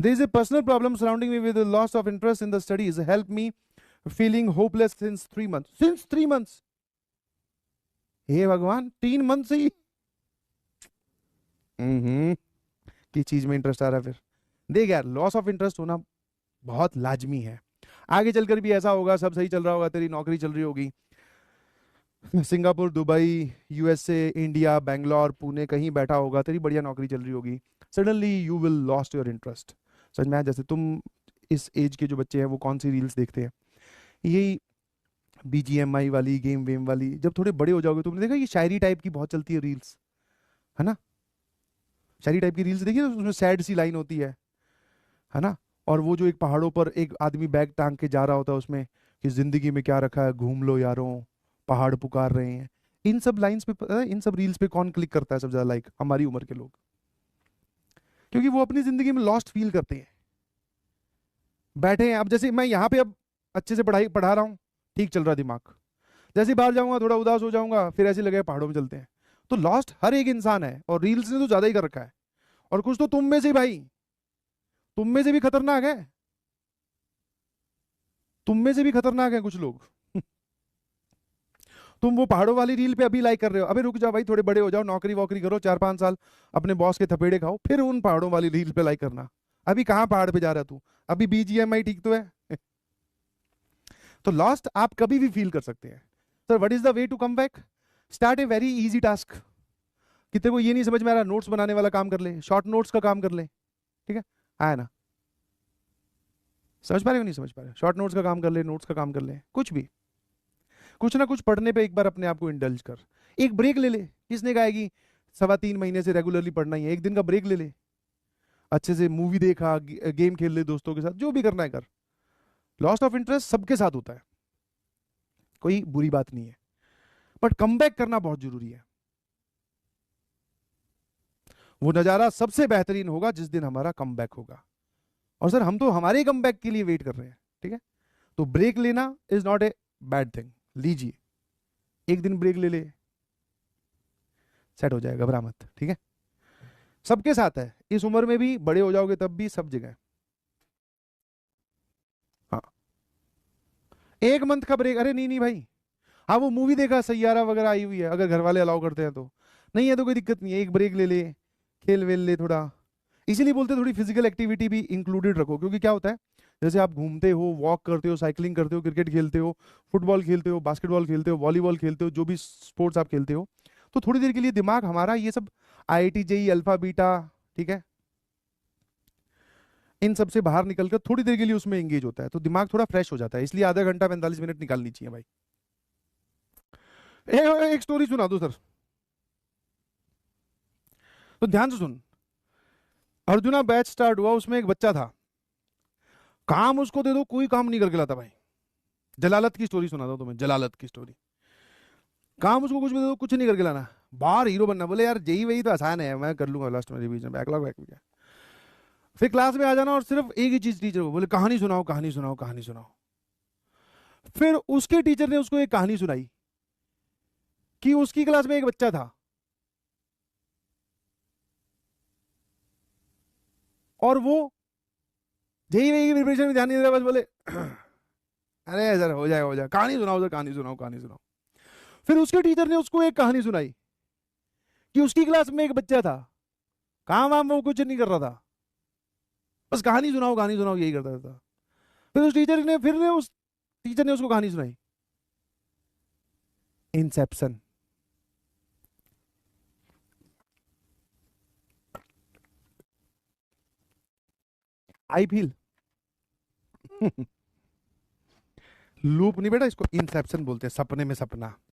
There is a personal problem surrounding me with the loss of interest in the studies. Help me feeling hopeless since 3 months. Since 3 months. हे भगवान 3 month से ही की चीज में interest आ रहा है फिर देख यार, लॉस ऑफ इंटरेस्ट होना बहुत लाजमी है। आगे चलकर भी ऐसा होगा, सब सही चल रहा होगा, तेरी नौकरी चल रही होगी, Singapore, Dubai, USA, India, Bangalore, Pune, कहीं बैठा होगा, तेरी बढ़िया नौकरी चल रही होगी, suddenly you will lost your interest. समझ में आया? जैसे तुम इस एज के जो बच्चे हैं वो कौन सी रील्स देखते हैं, यही बीजीएमआई वाली, गेम वेम वाली। जब थोड़े बड़े हो जाओगे तुमने देखा ये शायरी टाइप की बहुत चलती है रील्स, है ना? शायरी टाइप की रील्स देखिए, उसमें सैड सी लाइन होती है ना? और वो जो एक पहाड़ों पर एक आदमी बैग टांग के जा रहा होता है उसमें कि जिंदगी में क्या रखा है, घूम लो यारों, पहाड़ पुकार रहे हैं। इन सब लाइंस पे, इन सब रील्स पे कौन क्लिक करता है सबसे ज्यादा? लाइक हमारी उम्र के लोग, क्योंकि वो अपनी जिंदगी में लॉस्ट फील करते हैं, बैठे हैं। अब जैसे मैं यहाँ पे अब अच्छे से पढ़ा रहा हूँ, ठीक चल रहा है दिमाग, जैसे बाहर जाऊंगा थोड़ा उदास हो जाऊंगा, फिर ऐसे लगे पहाड़ों में चलते हैं। तो लॉस्ट हर एक इंसान है, और रील्स ने तो ज्यादा ही कर रखा है। और कुछ तो तुम में से भाई, तुम में से भी खतरनाक है, तुम में से भी खतरनाक है कुछ लोग। तुम वो पहाड़ों वाली रील पे अभी लाइक कर रहे हो, अबे रुक जाओ भाई, थोड़े बड़े हो जाओ, नौकरी वोकरी करो, 4-5 साल अपने बॉस के थपेड़े खाओ, फिर उन पहाड़ों वाली रील पे लाइक करना। अभी कहाँ पहाड़ पे जा रहा तू? अभी बीजीएमआई ठीक तो है। तो लॉस्ट आप कभी भी फील कर सकते हैं। Sir what is the way to come back? Start a very easy task. कि तेरे को ये नहीं समझ में आ रहा, नोट्स बनाने वाला काम कर ले, शॉर्ट नोट्स का काम कर ले, ठीक है? आया ना? समझ पा रहे हो नहीं समझ पा रहे? शॉर्ट नोट्स का काम कर ले, नोट्स का काम कर ले, कुछ भी, कुछ ना कुछ पढ़ने पे एक बार अपने आप को इंडल्ज कर। एक ब्रेक ले ले। किसने कहा है कि 3.25 महीने से रेगुलरली पढ़ना ही है? एक दिन का ब्रेक ले ले, अच्छे से मूवी देखा, गेम खेल ले दोस्तों के साथ, जो भी करना है कर। लॉस ऑफ इंटरेस्ट सबके साथ होता है, कोई बुरी बात नहीं है, बट कम बैक करना बहुत जरूरी है। वो नजारा सबसे बेहतरीन होगा जिस दिन हमारा कम बैक होगा। और सर हम तो हमारे कम बैक के लिए वेट कर रहे हैं, ठीक है? तो ब्रेक लेना is not a bad thing, लीजिए, एक दिन ब्रेक ले ले, सेट हो जाएगा, घबरा मत, ठीक है? सबके साथ है, इस उम्र में भी, बड़े हो जाओगे तब भी, सब जगह। हाँ, 1 मंथ का ब्रेक, अरे नहीं नहीं भाई, हाँ वो मूवी देखा, सैयारा वगैरह आई हुई है, अगर घर वाले अलाउ करते हैं तो, नहीं है तो कोई दिक्कत नहीं है, एक ब्रेक ले ले, खेल वेल ले थोड़ा। इसीलिए बोलते थोड़ी फिजिकल एक्टिविटी भी इंक्लूडेड रखो, क्योंकि क्या होता है, जैसे आप घूमते हो, वॉक करते हो, साइकिलिंग करते हो, क्रिकेट खेलते हो, फुटबॉल खेलते हो, बास्केटबॉल खेलते हो, वॉलीबॉल खेलते हो, जो भी स्पोर्ट्स आप खेलते हो, तो थोड़ी देर के लिए दिमाग हमारा ये सब आईआईटी जेई अल्फा बीटा, ठीक है, इन सब से बाहर निकलकर थोड़ी देर के लिए उसमें एंगेज होता है, तो दिमाग थोड़ा फ्रेश हो जाता है। इसलिए आधा घंटा 45 मिनट निकालनी चाहिए भाई। एक स्टोरी सुना दो सर, तो ध्यान से सुन। अर्जुना बैच स्टार्ट हुआ, उसमें एक बच्चा था, काम उसको दे दो कोई काम नहीं करके लाता भाई। जलालत की स्टोरी सुना दो तुम्हें, जलालत की स्टोरी। काम उसको कुछ भी दे दो, कुछ नहीं करके लाना, बाहर हीरो बनना। बोले यार जेई वही तो आसान है, मैं कर लूंगा लास्ट में रिवीजन, बैकलॉग बैक गया। फिर क्लास में आ जाना और सिर्फ एक ही चीज टीचर को बोले, कहानी सुनाओ, कहानी सुनाओ, कहानी सुनाओ। फिर उसके टीचर ने उसको एक कहानी सुनाई कि उसकी क्लास में एक बच्चा था, और वो जेई वही की प्रिपरेशन में ध्यान नहीं दे रहा, बस बोले अरे सर हो जाएगा हो जाएगा, कहानी सुनाओ सर, कहानी सुनाओ, कहानी सुनाओ। फिर उसके टीचर ने उसको एक कहानी सुनाई कि उसकी क्लास में एक बच्चा था, काम वाम वो कुछ नहीं कर रहा था, बस कहानी सुनाओ यही करता था। फिर उस टीचर ने उसको कहानी सुनाई, इंसेप्शन। आई फील लूप नहीं बेटा, इसको इंसेप्शन बोलते हैं, सपने में सपना।